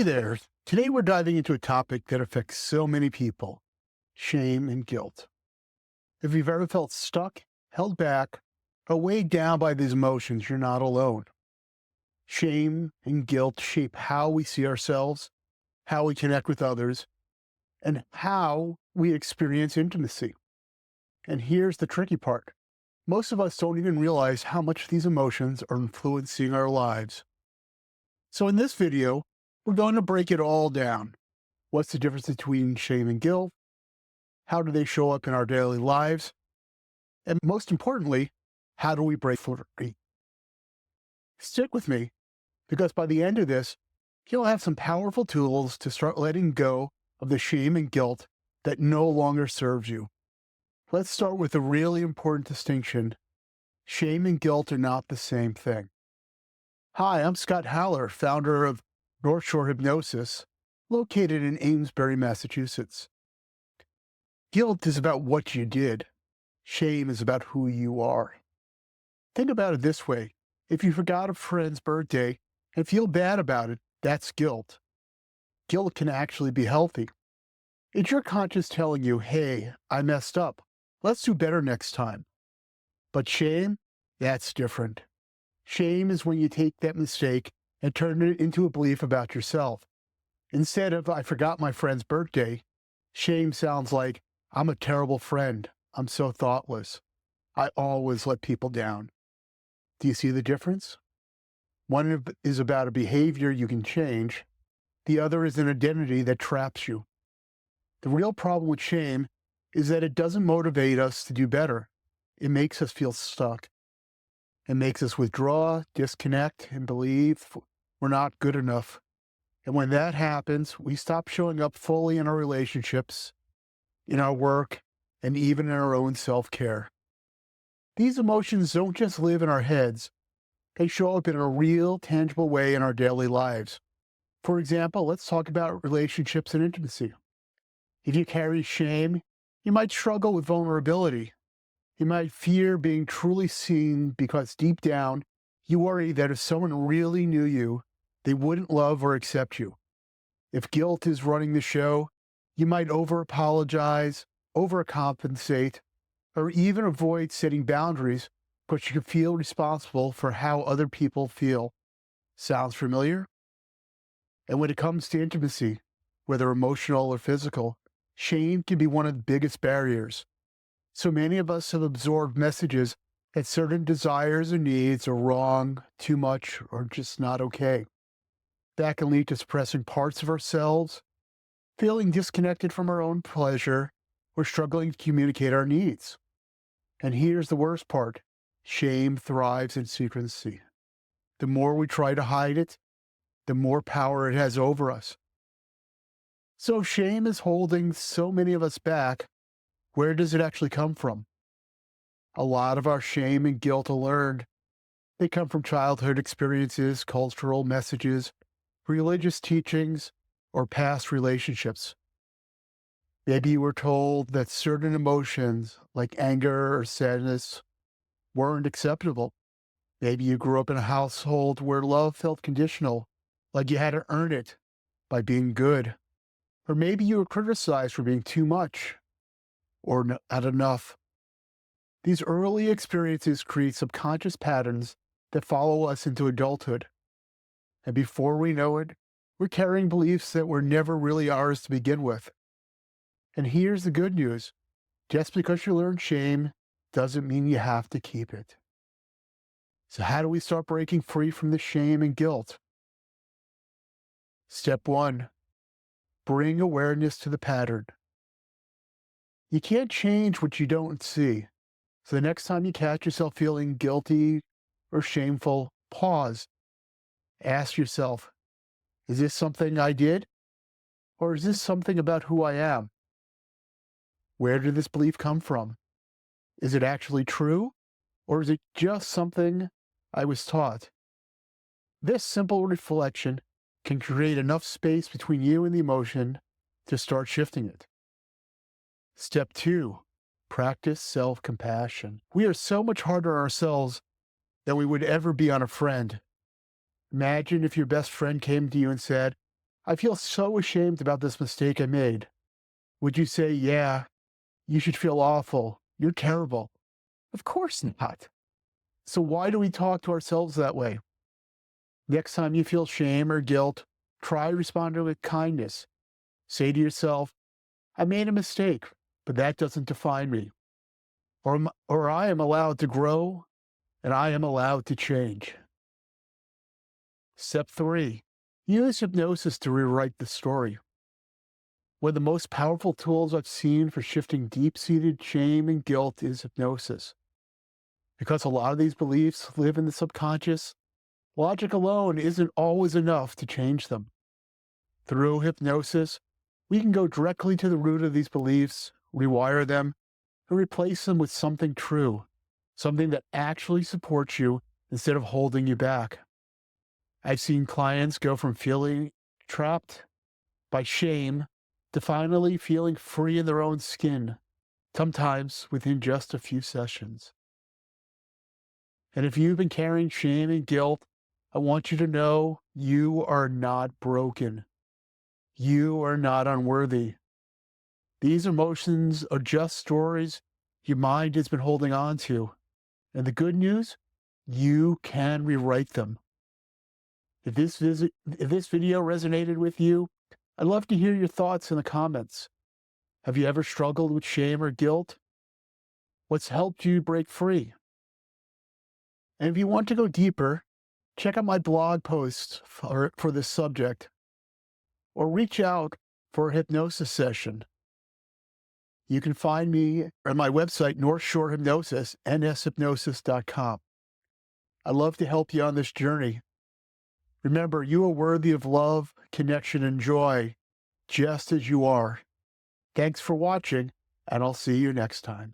Hey there. Today we're diving into a topic that affects so many people, shame and guilt. If you've ever felt stuck, held back, or weighed down by these emotions, you're not alone. Shame and guilt shape how we see ourselves, how we connect with others, and how we experience intimacy. And here's the tricky part. Most of us don't even realize how much these emotions are influencing our lives. So in this video, we're going to break it all down. What's the difference between shame and guilt? How do they show up in our daily lives? And most importantly, how do we break free? Stick with me, because by the end of this, you'll have some powerful tools to start letting go of the shame and guilt that no longer serves you. Let's start with a really important distinction. Shame and guilt are not the same thing. Hi, I'm Scott Haller, founder of North Shore Hypnosis, located in Amesbury, Massachusetts. Guilt is about what you did. Shame is about who you are. Think about it this way. If you forgot a friend's birthday and feel bad about it, that's guilt. Guilt can actually be healthy. It's your conscience telling you, hey, I messed up. Let's do better next time. But shame, that's different. Shame is when you take that mistake and turn it into a belief about yourself. Instead of, I forgot my friend's birthday, shame sounds like, I'm a terrible friend. I'm so thoughtless. I always let people down. Do you see the difference? One is about a behavior you can change. The other is an identity that traps you. The real problem with shame is that it doesn't motivate us to do better. It makes us feel stuck. It makes us withdraw, disconnect, and believe we're not good enough. And when that happens, we stop showing up fully in our relationships, in our work, and even in our own self-care. These emotions don't just live in our heads. They show up in a real, tangible way in our daily lives. For example, let's talk about relationships and intimacy. If you carry shame, you might struggle with vulnerability. You might fear being truly seen because deep down, you worry that if someone really knew you, they wouldn't love or accept you. If guilt is running the show, you might over-apologize, overcompensate, or even avoid setting boundaries because you feel responsible for how other people feel. Sounds familiar? And when it comes to intimacy, whether emotional or physical, shame can be one of the biggest barriers. So many of us have absorbed messages that certain desires or needs are wrong, too much, or just not okay. That can lead to suppressing parts of ourselves, feeling disconnected from our own pleasure, or struggling to communicate our needs. And here's the worst part. Shame thrives in secrecy. The more we try to hide it, the more power it has over us. So if shame is holding so many of us back, where does it actually come from? A lot of our shame and guilt are learned. They come from childhood experiences, cultural messages, religious teachings, or past relationships. Maybe you were told that certain emotions, like anger or sadness, weren't acceptable. Maybe you grew up in a household where love felt conditional, like you had to earn it by being good. Or maybe you were criticized for being too much or not enough. These early experiences create subconscious patterns that follow us into adulthood. And before we know it, we're carrying beliefs that were never really ours to begin with. And here's the good news. Just because you learn shame doesn't mean you have to keep it. So how do we start breaking free from the shame and guilt? Step 1, bring awareness to the pattern. You can't change what you don't see. So the next time you catch yourself feeling guilty or shameful, pause. Ask yourself, is this something I did? Or is this something about who I am? Where did this belief come from? Is it actually true? Or is it just something I was taught? This simple reflection can create enough space between you and the emotion to start shifting it. Step 2, practice self-compassion. We are so much harder on ourselves than we would ever be on a friend. Imagine if your best friend came to you and said, I feel so ashamed about this mistake I made. Would you say, yeah, you should feel awful. You're terrible? Of course not. So why do we talk to ourselves that way? Next time you feel shame or guilt, try responding with kindness. Say to yourself, I made a mistake, but that doesn't define me. Or I am allowed to grow and I am allowed to change. Step 3. Use hypnosis to rewrite the story. One of the most powerful tools I've seen for shifting deep-seated shame and guilt is hypnosis. Because a lot of these beliefs live in the subconscious, logic alone isn't always enough to change them. Through hypnosis, we can go directly to the root of these beliefs, rewire them, and replace them with something true, something that actually supports you instead of holding you back. I've seen clients go from feeling trapped by shame to finally feeling free in their own skin, sometimes within just a few sessions. And if you've been carrying shame and guilt, I want you to know you are not broken. You are not unworthy. These emotions are just stories your mind has been holding on to. And the good news, you can rewrite them. If this video resonated with you, I'd love to hear your thoughts in the comments. Have you ever struggled with shame or guilt? What's helped you break free? And if you want to go deeper, check out my blog posts for this subject, or reach out for a hypnosis session. You can find me on my website, North Shore Hypnosis, nshypnosis.com. I'd love to help you on this journey. Remember, you are worthy of love, connection, and joy, just as you are. Thanks for watching, and I'll see you next time.